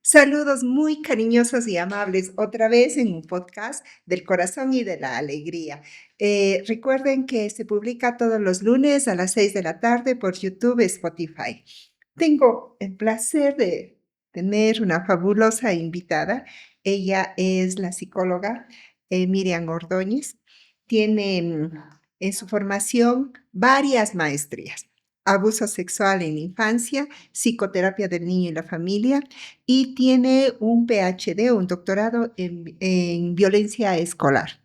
Saludos muy cariñosos y amables otra vez en un podcast del corazón y de la alegría. Recuerden que se publica todos los lunes a las 6 de la tarde por YouTube y Spotify. Tengo el placer de tener una fabulosa invitada. Ella es la psicóloga Miriam Ordóñez. Tiene en su formación varias maestrías. Abuso sexual en infancia, psicoterapia del niño y la familia, y tiene un PhD, un doctorado en violencia escolar.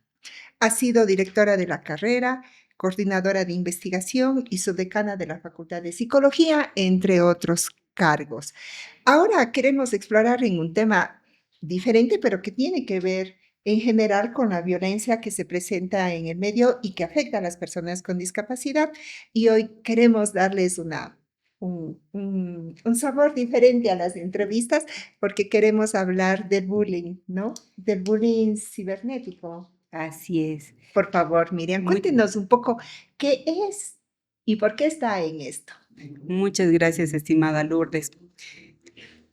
Ha sido directora de la carrera, coordinadora de investigación y subdecana de la Facultad de Psicología, entre otros cargos. Ahora queremos explorar en un tema diferente, pero que tiene que ver en general con la violencia que se presenta en el medio y que afecta a las personas con discapacidad. Y hoy queremos darles un sabor diferente a las entrevistas porque queremos hablar del bullying, ¿no? Del bullying cibernético. Así es. Por favor, Miriam, cuéntenos un poco qué es y por qué está en esto. Muchas gracias, estimada Lourdes.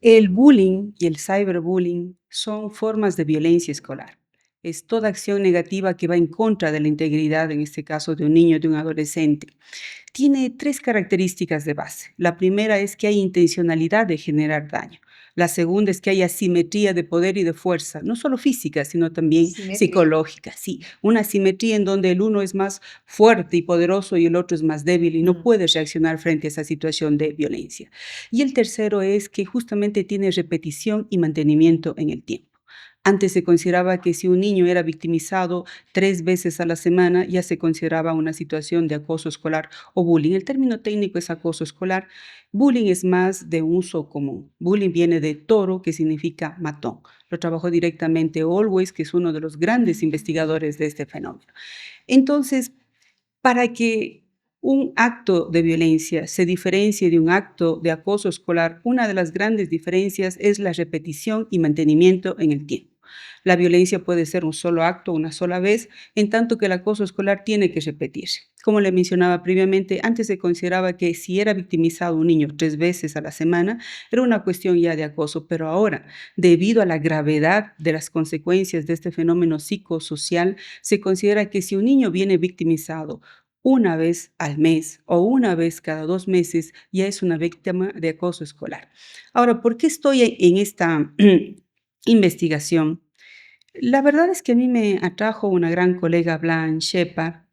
El bullying y el cyberbullying son formas de violencia escolar. Es toda acción negativa que va en contra de la integridad, en este caso de un niño, de un adolescente. Tiene tres características de base. La primera es que hay intencionalidad de generar daño. La segunda es que hay asimetría de poder y de fuerza, no solo física, sino también psicológica. Sí, una asimetría en donde el uno es más fuerte y poderoso y el otro es más débil y no puede reaccionar frente a esa situación de violencia. Y el tercero es que justamente tiene repetición y mantenimiento en el tiempo. Antes se consideraba que si un niño era victimizado 3 veces a la semana, ya se consideraba una situación de acoso escolar o bullying. El término técnico es acoso escolar. Bullying es más de un uso común. Bullying viene de toro, que significa matón. Lo trabajó directamente Always, que es uno de los grandes investigadores de este fenómeno. Entonces, para que un acto de violencia se diferencie de un acto de acoso escolar, una de las grandes diferencias es la repetición y mantenimiento en el tiempo. La violencia puede ser un solo acto, una sola vez, en tanto que el acoso escolar tiene que repetirse. Como le mencionaba previamente, antes se consideraba que si era victimizado un niño 3 veces a la semana, era una cuestión ya de acoso, pero ahora, debido a la gravedad de las consecuencias de este fenómeno psicosocial, se considera que si un niño viene victimizado una vez al mes o una vez cada 2 meses, ya es una víctima de acoso escolar. Ahora, ¿por qué estoy en esta investigación? La verdad es que a mí me atrajo una gran colega, Blanche Shepard.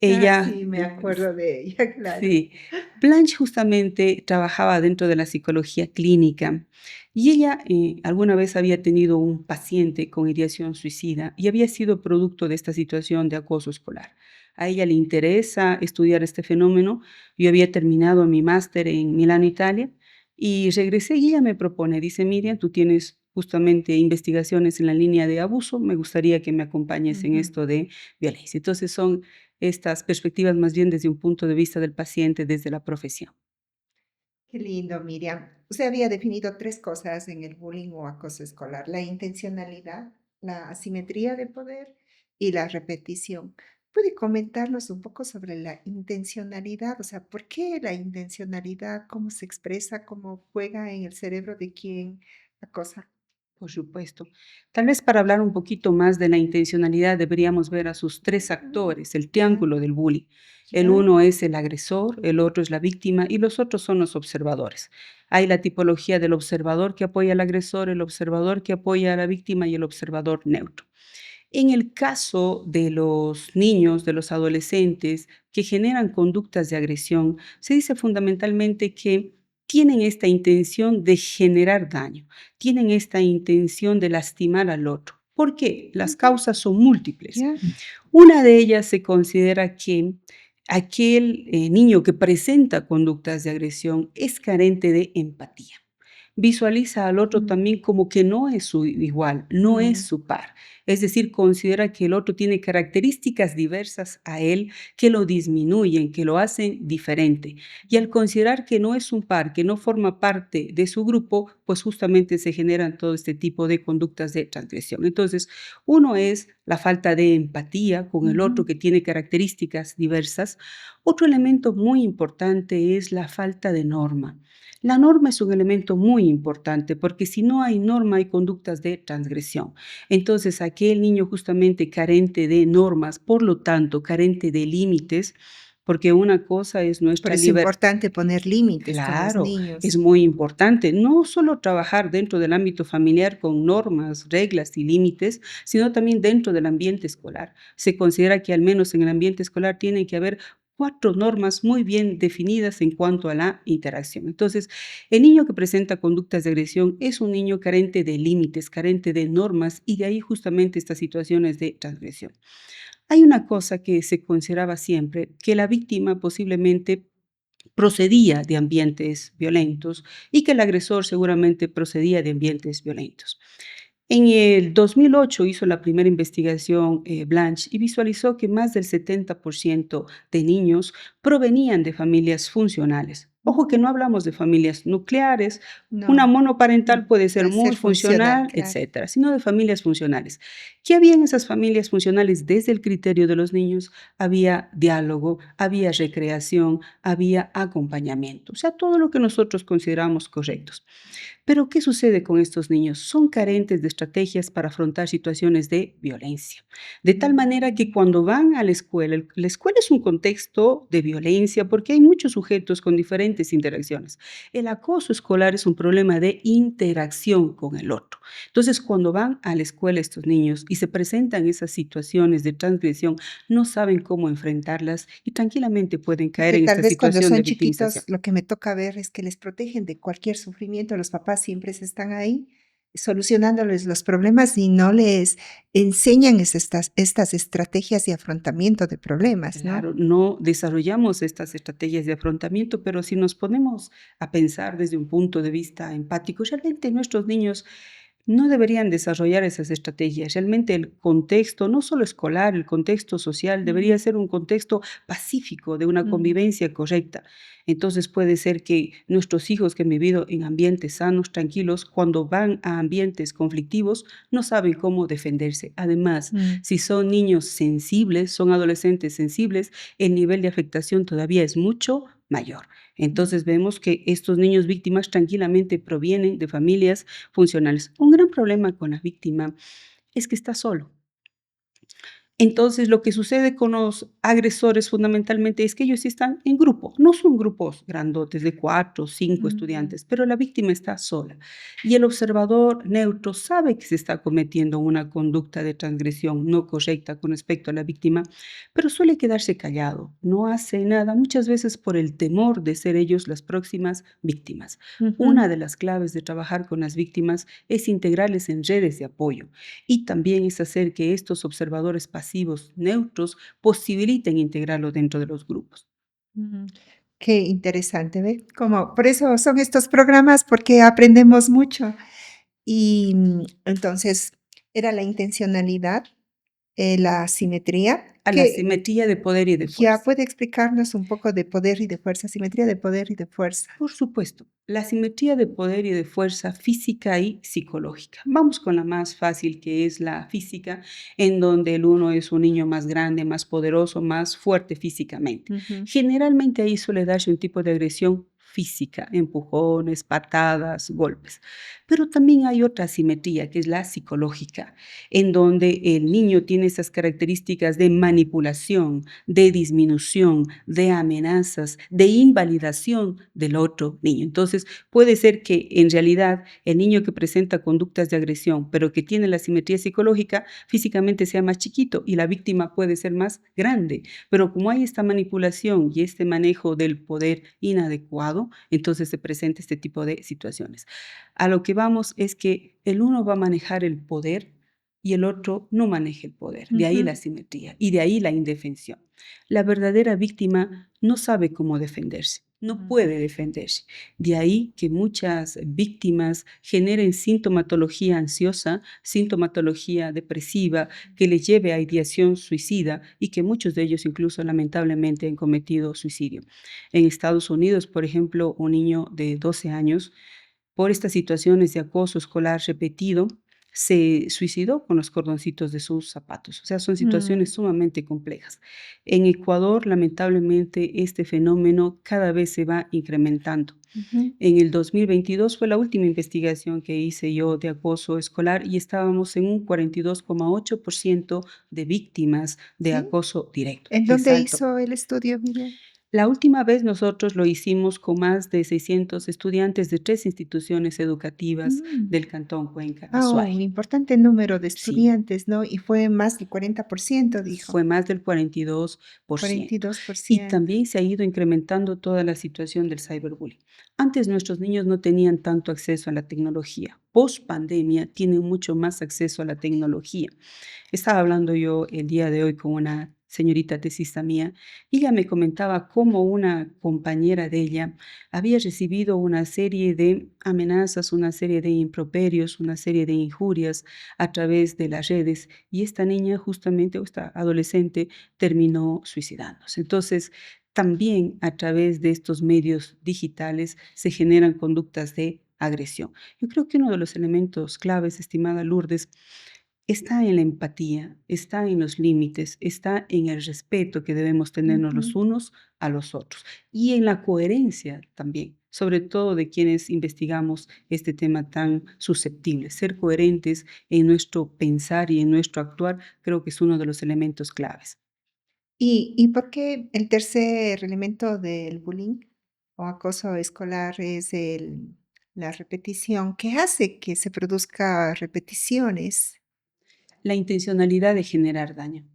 Ella, sí, me acuerdo de ella, claro. Sí, Blanche justamente trabajaba dentro de la psicología clínica y ella alguna vez había tenido un paciente con ideación suicida y había sido producto de esta situación de acoso escolar. A ella le interesa estudiar este fenómeno. Yo había terminado mi máster en Milano, Italia, y regresé y ella me propone, dice: Miriam, tú tienes justamente investigaciones en la línea de abuso, me gustaría que me acompañes en esto de violencia. Entonces son estas perspectivas más bien desde un punto de vista del paciente, desde la profesión. Qué lindo, Miriam. Usted había definido 3 cosas en el bullying o acoso escolar: la intencionalidad, la asimetría de poder y la repetición. ¿Puede comentarnos un poco sobre la intencionalidad? O sea, ¿por qué la intencionalidad? ¿Cómo se expresa? ¿Cómo juega en el cerebro de quien acosa? Por supuesto. Tal vez para hablar un poquito más de la intencionalidad deberíamos ver a sus 3 actores, el triángulo del bullying. El uno es el agresor, el otro es la víctima y los otros son los observadores. Hay la tipología del observador que apoya al agresor, el observador que apoya a la víctima y el observador neutro. En el caso de los niños, de los adolescentes que generan conductas de agresión, se dice fundamentalmente que tienen esta intención de generar daño, tienen esta intención de lastimar al otro. ¿Por qué? Las causas son múltiples. Una de ellas se considera que aquel niño que presenta conductas de agresión es carente de empatía. Visualiza al otro también como que no es su igual, no es su par. Es decir, considera que el otro tiene características diversas a él que lo disminuyen, que lo hacen diferente. Y al considerar que no es un par, que no forma parte de su grupo, pues justamente se generan todo este tipo de conductas de transgresión. Entonces, uno es la falta de empatía con el otro que tiene características diversas. Otro elemento muy importante es la falta de norma. La norma es un elemento muy importante porque si no hay norma hay conductas de transgresión. Entonces, aquel niño justamente carente de normas, por lo tanto, carente de límites, porque una cosa es Por nuestra eso es libertad. importante poner límites con los Claro, es niños. muy importante no solo trabajar dentro del ámbito familiar con normas, reglas y límites, sino también dentro del ambiente escolar. Se considera que al menos en el ambiente escolar tiene que haber 4 normas muy bien definidas en cuanto a la interacción. Entonces, el niño que presenta conductas de agresión es un niño carente de límites, carente de normas y de ahí justamente estas situaciones de transgresión. Hay una cosa que se consideraba siempre, que la víctima posiblemente procedía de ambientes violentos y que el agresor seguramente procedía de ambientes violentos. En el 2008 hizo la primera investigación Blanche y visualizó que más del 70% de niños provenían de familias funcionales. Ojo que no hablamos de familias nucleares, una No, monoparental puede ser puede muy ser funcional, funcional, claro. etcétera, sino de familias funcionales. ¿Qué había en esas familias funcionales desde el criterio de los niños? Había diálogo, había recreación, había acompañamiento, o sea, todo lo que nosotros consideramos correctos. Pero, ¿qué sucede con estos niños? Son carentes de estrategias para afrontar situaciones de violencia. De tal manera que cuando van a la escuela es un contexto de violencia porque hay muchos sujetos con diferentes interacciones. El acoso escolar es un problema de interacción con el otro. Entonces, cuando van a la escuela estos niños y se presentan esas situaciones de transgresión, no saben cómo enfrentarlas y tranquilamente pueden caer Porque en tal esta vez cuando situación son de victimización. chiquitos, lo que me toca ver es que les protegen de cualquier sufrimiento. Los papás siempre están ahí solucionándoles los problemas y no les enseñan estas estrategias de afrontamiento de problemas, ¿no? Claro, no desarrollamos estas estrategias de afrontamiento, pero si nos ponemos a pensar desde un punto de vista empático, realmente nuestros niños no deberían desarrollar esas estrategias. Realmente el contexto, no solo escolar, el contexto social debería ser un contexto pacífico, de una Ujú. convivencia correcta. Entonces puede ser que nuestros hijos que han vivido en ambientes sanos, tranquilos, cuando van a ambientes conflictivos, no saben cómo defenderse. Además, Mm. si son niños sensibles, son adolescentes sensibles, el nivel de afectación todavía es mucho mayor. Entonces vemos que estos niños víctimas tranquilamente provienen de familias funcionales. Un gran problema con la víctima es que está solo. Entonces, lo que sucede con los agresores fundamentalmente es que ellos sí están en grupo, no son grupos grandotes de 4 o 5 Mm. estudiantes, pero la víctima está sola. Y el observador neutro sabe que se está cometiendo una conducta de transgresión no correcta con respecto a la víctima, pero suele quedarse callado, no hace nada, muchas veces por el temor de ser ellos las próximas víctimas. Ujú. Una de las claves de trabajar con las víctimas es integrarles en redes de apoyo y también es hacer que estos observadores pasivos neutros posibiliten integrarlo dentro de los grupos. Mm. Qué interesante, ¿ve? Como, por eso son estos programas, porque aprendemos mucho. Y entonces, era la intencionalidad, la simetría, A la que simetría de poder y de ya fuerza. puede explicarnos un poco de poder y de fuerza, simetría de poder y de fuerza. Por supuesto, la simetría de poder y de fuerza física y psicológica. Vamos con la más fácil, que es la física, en donde el uno es un niño más grande, más poderoso, más fuerte físicamente. Ujú. Generalmente ahí suele darse un tipo de agresión física, empujones, patadas, golpes. Pero también hay otra simetría, que es la psicológica, en donde el niño tiene esas características de manipulación, de disminución, de amenazas, de invalidación del otro niño. Entonces, puede ser que en realidad el niño que presenta conductas de agresión, pero que tiene la simetría psicológica, físicamente sea más chiquito y la víctima puede ser más grande. Pero como hay esta manipulación y este manejo del poder inadecuado, entonces se presenta este tipo de situaciones. A lo que vamos es que el uno va a manejar el poder y el otro no maneja el poder. De ahí la Ujú. asimetría y de ahí la indefensión. La verdadera víctima no sabe cómo defenderse, no Mm. puede defenderse. De ahí que muchas víctimas generen sintomatología ansiosa, sintomatología depresiva, que les lleve a ideación suicida y que muchos de ellos incluso lamentablemente han cometido suicidio. En Estados Unidos, por ejemplo, un niño de 12 años, por estas situaciones de acoso escolar repetido, se suicidó con los cordoncitos de sus zapatos. O sea, son situaciones Mm, sumamente complejas. En Ecuador, lamentablemente, este fenómeno cada vez se va incrementando. ujú. En el 2022 fue la última investigación que hice yo de acoso escolar y estábamos en un 42,8% de víctimas de ¿Sí? acoso directo. ¿En dónde Exacto. hizo el estudio, Miriam? La última vez nosotros lo hicimos con más de 600 estudiantes de 3 instituciones educativas Mm. del Cantón Cuenca, Un Azuay. importante número de Sí, estudiantes, ¿no? Y fue más del 40%, dijo. fue más del 42%. Y 42%. también se ha ido incrementando toda la situación del cyberbullying. Antes nuestros niños no tenían tanto acceso a la tecnología. Post pandemia tienen mucho más acceso a la tecnología. Estaba hablando yo el día de hoy con una señorita tesista mía y ella me comentaba cómo una compañera de ella había recibido una serie de amenazas, una serie de improperios, una serie de injurias a través de las redes y esta niña justamente, o esta adolescente, terminó suicidándose. Entonces, también a través de estos medios digitales se generan conductas de agresión. Yo creo que uno de los elementos claves, estimada Lourdes, está en la empatía, está en los límites, está en el respeto que debemos tenernos los Ujú. unos a los otros y en la coherencia también, sobre todo de quienes investigamos este tema tan susceptible. Ser coherentes en nuestro pensar y en nuestro actuar creo que es uno de los elementos claves. ¿Y por qué el tercer elemento del bullying o acoso escolar es la repetición? ¿Qué hace que se produzca repeticiones? La intencionalidad de generar daño.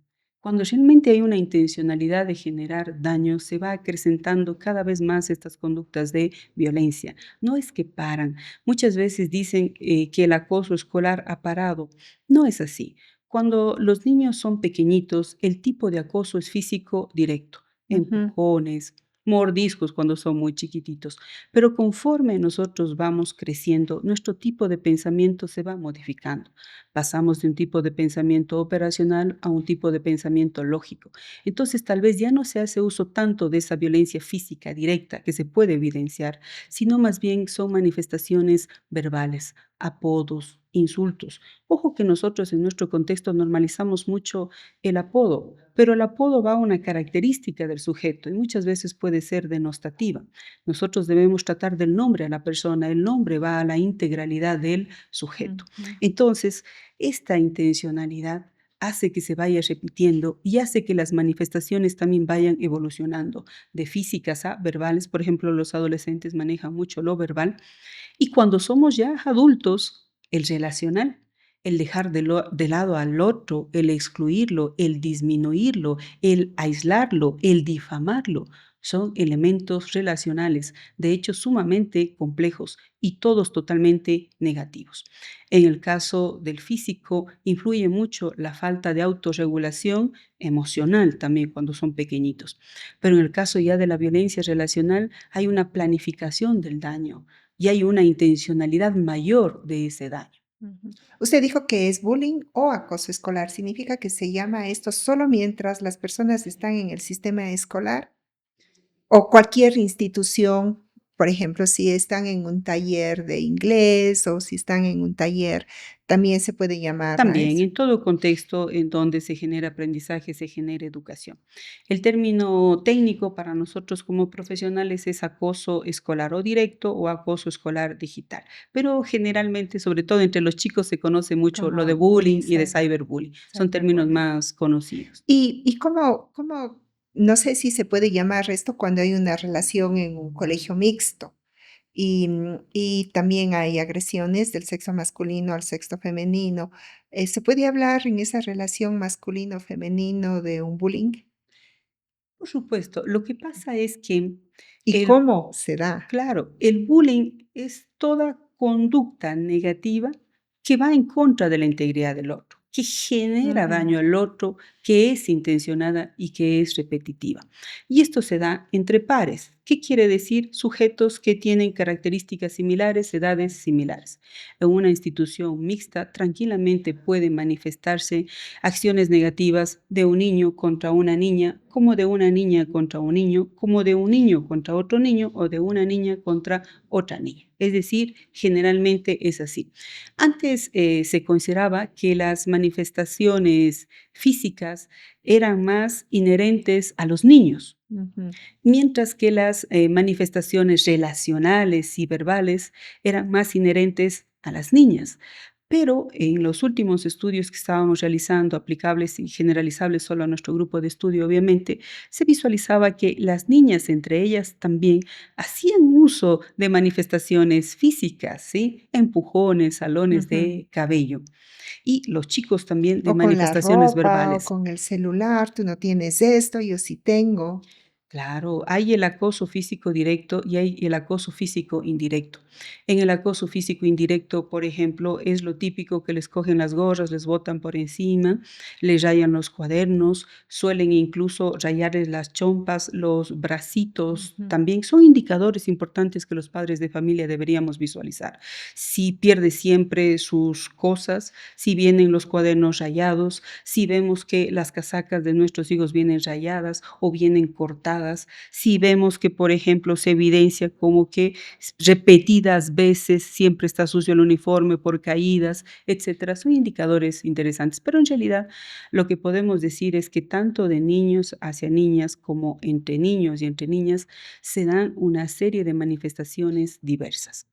Cuando realmente hay una intencionalidad de generar daño, se va acrecentando cada vez más estas conductas de violencia. No es que paran. Muchas veces dicen que el acoso escolar ha parado. No es así. Cuando los niños son pequeñitos, el tipo de acoso es físico directo, Ujú, empujones, mordiscos cuando son muy chiquititos. Pero conforme nosotros vamos creciendo, nuestro tipo de pensamiento se va modificando. Pasamos de un tipo de pensamiento operacional a un tipo de pensamiento lógico. Entonces, tal vez ya no se hace uso tanto de esa violencia física directa que se puede evidenciar, sino más bien son manifestaciones verbales, apodos, insultos. Ojo que nosotros en nuestro contexto normalizamos mucho el apodo, pero el apodo va a una característica del sujeto y muchas veces puede ser denostativa. Nosotros debemos tratar del nombre a la persona, el nombre va a la integralidad del sujeto. ujú, Entonces, esta intencionalidad hace que se vaya repitiendo y hace que las manifestaciones también vayan evolucionando de físicas a verbales. Por ejemplo, los adolescentes manejan mucho lo verbal y cuando somos ya adultos, el relacional, el dejar de lado al otro, el excluirlo, el disminuirlo, el aislarlo, el difamarlo, son elementos relacionales, de hecho sumamente complejos y todos totalmente negativos. En el caso del físico, influye mucho la falta de autorregulación emocional también cuando son pequeñitos. Pero en el caso ya de la violencia relacional, hay una planificación del daño y hay una intencionalidad mayor de ese daño. ujú. Usted dijo que es bullying o acoso escolar. ¿Significa que se llama esto solo mientras las personas están en el sistema escolar? O cualquier institución, por ejemplo, si están en un taller de inglés o si están en un taller, también se puede llamar a También eso. en todo contexto en donde se genera aprendizaje, se genera educación. El término técnico para nosotros como profesionales es acoso escolar o directo o acoso escolar digital, pero generalmente, sobre todo entre los chicos, se conoce mucho lo de Como bullying, bullying y de cyberbullying. Son términos cyberbullying. más conocidos. ¿Y cómo, no sé si se puede llamar esto cuando hay una relación en un colegio mixto y también hay agresiones del sexo masculino al sexo femenino? ¿Se puede hablar en esa relación masculino-femenino de un bullying? Por supuesto, lo que pasa es que ¿Y el cómo se da? claro, el bullying es toda conducta negativa que va en contra de la integridad del otro, que genera Ujú, daño al otro, que es intencionada y que es repetitiva. Y esto se da entre pares, ¿Qué quiere decir? Sujetos que tienen características similares, edades similares. En una institución mixta, tranquilamente pueden manifestarse acciones negativas de un niño contra una niña, como de una niña contra un niño, como de un niño contra otro niño o de una niña contra otra niña. Es decir, generalmente es así. Antes se consideraba que las manifestaciones físicas eran más inherentes a los niños, Ujú. mientras que las manifestaciones relacionales y verbales eran más inherentes a las niñas. Pero en los últimos estudios que estábamos realizando, aplicables y generalizables solo a nuestro grupo de estudio, obviamente, se visualizaba que las niñas entre ellas también hacían uso de manifestaciones físicas, ¿sí? Empujones, salones Ujú. de cabello, y los chicos también de O con la manifestaciones ropa o verbales. con el celular, tú no tienes esto, yo sí tengo. Claro, hay el acoso físico directo y hay el acoso físico indirecto. En el acoso físico indirecto, por ejemplo, es lo típico que les cogen las gorras, les botan por encima, les rayan los cuadernos, suelen incluso rayarles las chompas, los bracitos. Ujú. También son indicadores importantes que los padres de familia deberíamos visualizar. Si pierde siempre sus cosas, si vienen los cuadernos rayados, si vemos que las casacas de nuestros hijos vienen rayadas o vienen cortadas, si vemos que, por ejemplo, se evidencia como que repetidas veces siempre está sucio el uniforme por caídas, etcétera, son indicadores interesantes. Pero en realidad lo que podemos decir es que tanto de niños hacia niñas como entre niños y entre niñas se dan una serie de manifestaciones diversas.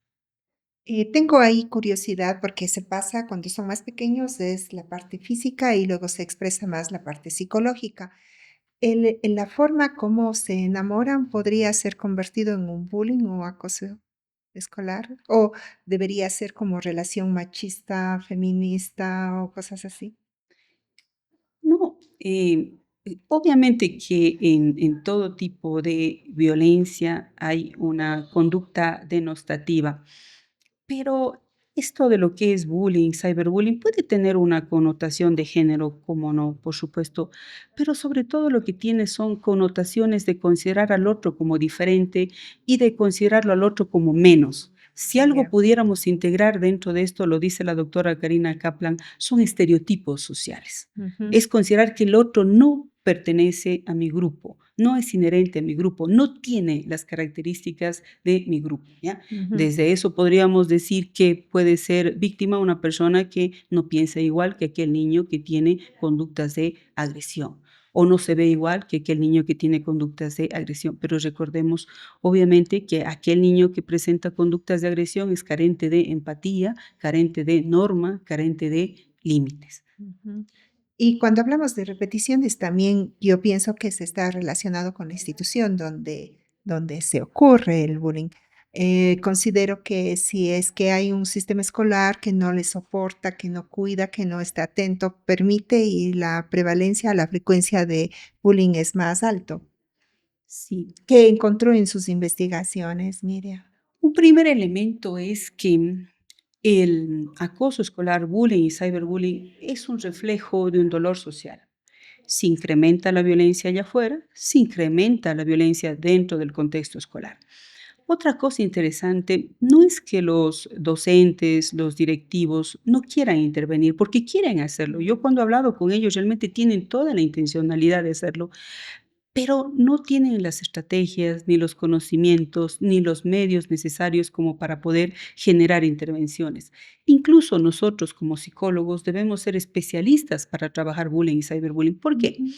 Tengo ahí curiosidad porque se pasa cuando son más pequeños es la parte física y luego se expresa más la parte psicológica. En la forma como se enamoran podría ser convertido en un bullying o acoso escolar o debería ser como relación machista, feminista o cosas así. No, obviamente que en todo tipo de violencia hay una conducta denostativa, pero esto de lo que es bullying, cyberbullying, puede tener una connotación de género, como no, por supuesto, pero sobre todo lo que tiene son connotaciones de considerar al otro como diferente y de considerarlo al otro como menos. Si algo Ya. pudiéramos integrar dentro de esto, lo dice la doctora Karina Kaplan, son estereotipos sociales. Ujú, Es considerar que el otro no pertenece a mi grupo, no es inherente a mi grupo, no tiene las características de mi grupo, ¿ya? ujú. Desde eso podríamos decir que puede ser víctima una persona que no piensa igual que aquel niño que tiene conductas de agresión o no se ve igual que aquel niño que tiene conductas de agresión. Pero recordemos, obviamente, que aquel niño que presenta conductas de agresión es carente de empatía, carente de norma, carente de límites. Ujú. Y cuando hablamos de repeticiones, también yo pienso que se está relacionado con la institución donde se ocurre el bullying. Considero que si es que hay un sistema escolar que no le soporta, que no cuida, que no está atento, permite y la prevalencia, la frecuencia de bullying es más alto. Sí. ¿Qué encontró en sus investigaciones, Miriam? Un primer elemento es que el acoso escolar, bullying y cyberbullying es un reflejo de un dolor social. Se incrementa la violencia allá afuera, se incrementa la violencia dentro del contexto escolar. Otra cosa interesante no es que los docentes, los directivos no quieran intervenir, porque quieren hacerlo. Yo cuando he hablado con ellos realmente tienen toda la intencionalidad de hacerlo, pero no tienen las estrategias, ni los conocimientos, ni los medios necesarios como para poder generar intervenciones. Incluso nosotros como psicólogos debemos ser especialistas para trabajar bullying y cyberbullying. ¿Por qué? Ujú.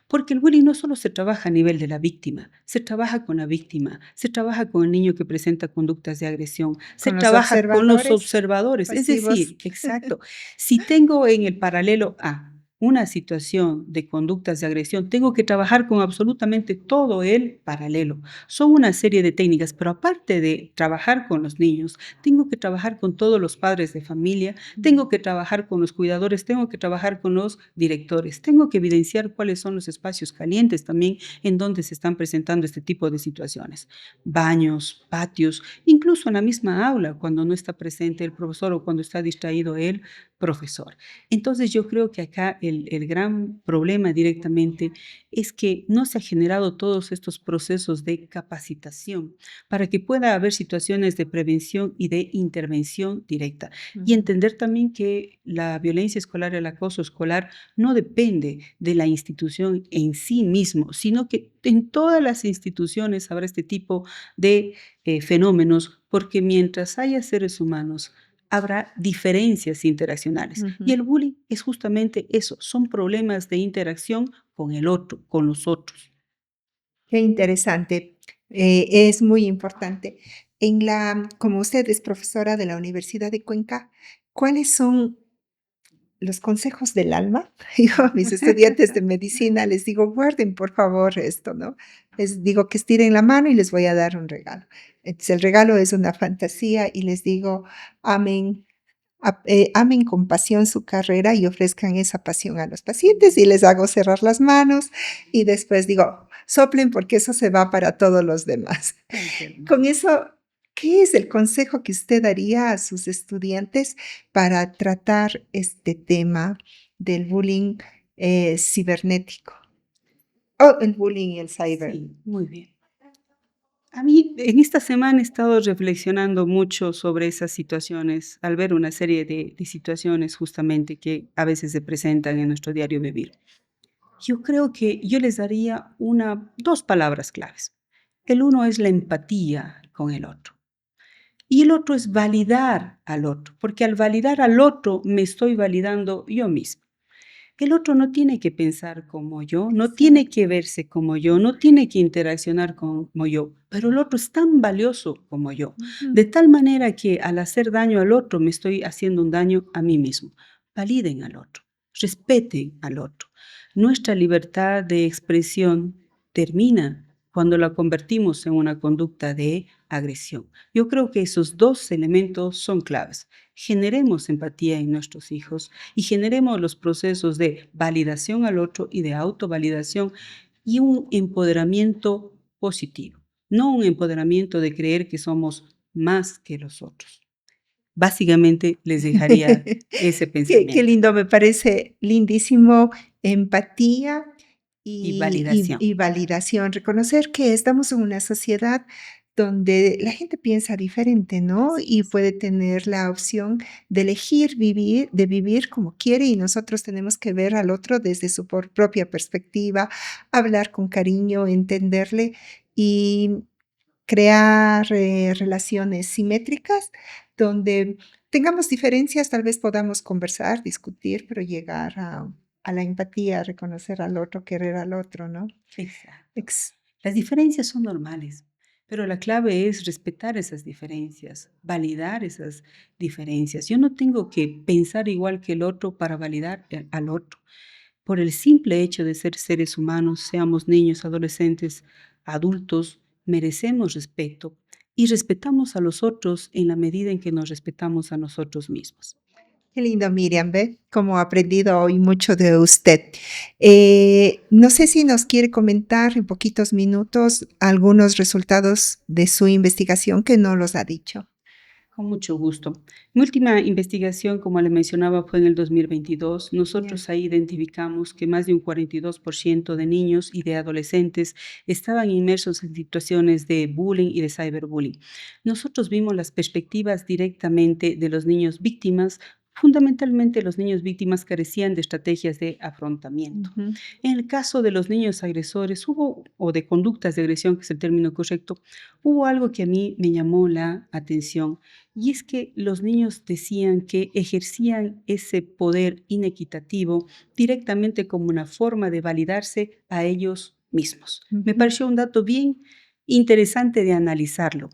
Porque el bullying no solo se trabaja a nivel de la víctima, se trabaja con la víctima, se trabaja con el niño que presenta conductas de agresión, se Con los trabaja con los observadores observadores. Es pasivos. decir, exacto, si tengo en el paralelo A una situación de conductas de agresión, tengo que trabajar con absolutamente todo el paralelo. Son una serie de técnicas, pero aparte de trabajar con los niños, tengo que trabajar con todos los padres de familia, tengo que trabajar con los cuidadores, tengo que trabajar con los directores, tengo que evidenciar cuáles son los espacios calientes también en donde se están presentando este tipo de situaciones. Baños, patios, incluso en la misma aula, cuando no está presente el profesor o cuando está distraído el profesor. Entonces yo creo que acá el gran problema directamente es que no se ha generado todos estos procesos de capacitación para que pueda haber situaciones de prevención y de intervención directa. Y entender también que la violencia escolar, el acoso escolar, no depende de la institución en sí mismo, sino que en todas las instituciones habrá este tipo de fenómenos, porque mientras haya seres humanos, habrá diferencias interaccionales. Y el bullying es justamente eso, son problemas de interacción con el otro, con los otros. Qué interesante. Es muy importante. Como usted es profesora de la Universidad de Cuenca, ¿cuáles son los consejos del alma? Yo a mis estudiantes de medicina les digo, guarden por favor esto, ¿no? Les digo que estiren la mano y les voy a dar un regalo. Entonces, el regalo es una fantasía y les digo, amen, amen con pasión su carrera y ofrezcan esa pasión a los pacientes y les hago cerrar las manos y después digo, soplen porque eso se va para todos los demás. Con eso, ¿qué es el consejo que usted daría a sus estudiantes para tratar este tema del bullying cibernético o el bullying y el cyber? Sí, muy bien. A mí en esta semana he estado reflexionando mucho sobre esas situaciones, al ver una serie de situaciones justamente que a veces se presentan en nuestro diario vivir. Yo creo que yo les daría dos palabras claves. El uno es la empatía con el otro y el otro es validar al otro, porque al validar al otro me estoy validando yo mismo. El otro no tiene que pensar como yo, no tiene que verse como yo, no tiene que interaccionar como yo, pero el otro es tan valioso como yo, de tal manera que al hacer daño al otro me estoy haciendo un daño a mí mismo. Validen al otro, respeten al otro. Nuestra libertad de expresión termina cuando la convertimos en una conducta de agresión. Yo creo que esos dos elementos son claves. Generemos empatía en nuestros hijos y generemos los procesos de validación al otro y de autovalidación y un empoderamiento positivo, no un empoderamiento de creer que somos más que los otros. Básicamente les dejaría ese Qué pensamiento lindo, me parece lindísimo. Empatía y validación. y validación. Reconocer que estamos en una sociedad donde la gente piensa diferente, ¿no? Así Y es. puede tener la opción de elegir vivir, de vivir como quiere y nosotros tenemos que ver al otro desde su propia perspectiva, hablar con cariño, entenderle y crear relaciones simétricas donde tengamos diferencias, tal vez podamos conversar, discutir, pero llegar a la empatía, reconocer al otro, querer al otro, ¿no? Exacto. Ex- Las diferencias son normales, pero la clave es respetar esas diferencias, validar esas diferencias. Yo no tengo que pensar igual que el otro para validar al otro. Por el simple hecho de ser seres humanos, seamos niños, adolescentes, adultos, merecemos respeto y respetamos a los otros en la medida en que nos respetamos a nosotros mismos. Qué lindo, Miriam, ¿ve? Como he aprendido hoy mucho de usted. No sé si nos quiere comentar en poquitos minutos algunos resultados de su investigación que no los ha dicho. Con mucho gusto. Mi última investigación, como le mencionaba, fue en el 2022. Nosotros ahí identificamos que más de un 42% de niños y de adolescentes estaban inmersos en situaciones de bullying y de cyberbullying. Nosotros vimos las perspectivas directamente de los niños víctimas. Fundamentalmente, los niños víctimas carecían de estrategias de afrontamiento. Ujú. En el caso de los niños agresores, o de conductas de agresión, que es el término correcto, hubo algo que a mí me llamó la atención y es que los niños decían que ejercían ese poder inequitativo directamente como una forma de validarse a ellos mismos. Me Ujú. pareció un dato bien interesante de analizarlo.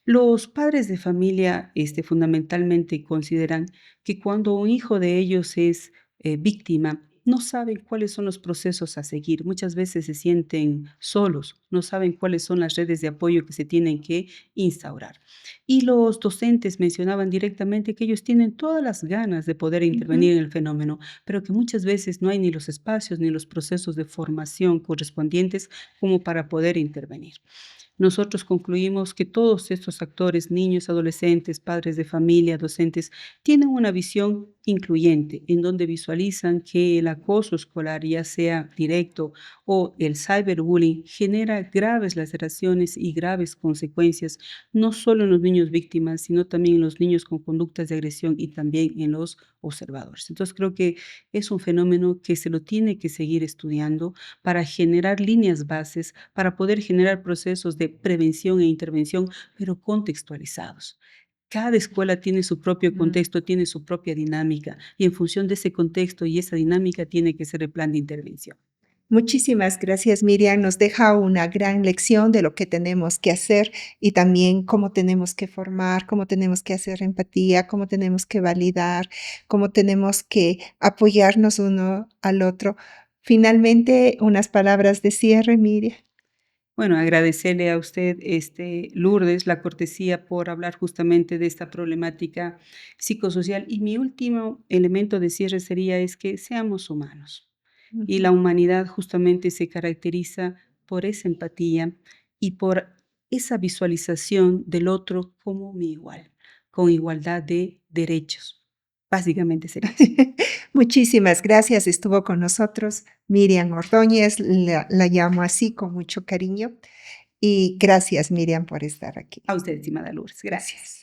Los padres de familia fundamentalmente consideran que cuando un hijo de ellos es víctima, no saben cuáles son los procesos a seguir. Muchas veces se sienten solos, no saben cuáles son las redes de apoyo que se tienen que instaurar. Y los docentes mencionaban directamente que ellos tienen todas las ganas de poder intervenir en el fenómeno, pero que muchas veces no hay ni los espacios ni los procesos de formación correspondientes como para poder intervenir. Nosotros concluimos que todos estos actores, niños, adolescentes, padres de familia, docentes, tienen una visión incluyente, en donde visualizan que el acoso escolar, ya sea directo o el cyberbullying, genera graves laceraciones y graves consecuencias, no solo en los niños víctimas, sino también en los niños con conductas de agresión y también en los observadores. Entonces creo que es un fenómeno que se lo tiene que seguir estudiando para generar líneas bases, para poder generar procesos de prevención e intervención, pero contextualizados. Cada escuela tiene su propio contexto, tiene su propia dinámica y en función de ese contexto y esa dinámica tiene que ser el plan de intervención. Muchísimas gracias, Miriam. Nos deja una gran lección de lo que tenemos que hacer y también cómo tenemos que formar, cómo tenemos que hacer empatía, cómo tenemos que validar, cómo tenemos que apoyarnos uno al otro. Finalmente, unas palabras de cierre, Miriam. Bueno, agradecerle a usted, Lourdes, la cortesía por hablar justamente de esta problemática psicosocial. Y mi último elemento de cierre sería es que seamos humanos. Y la humanidad justamente se caracteriza por esa empatía y por esa visualización del otro como mi igual, con igualdad de derechos. Básicamente sería eso. Muchísimas gracias. Estuvo con nosotros Miriam Ordóñez, la llamo así con mucho cariño. Y gracias, Miriam, por estar aquí. A usted, estimada Lourdes. Gracias.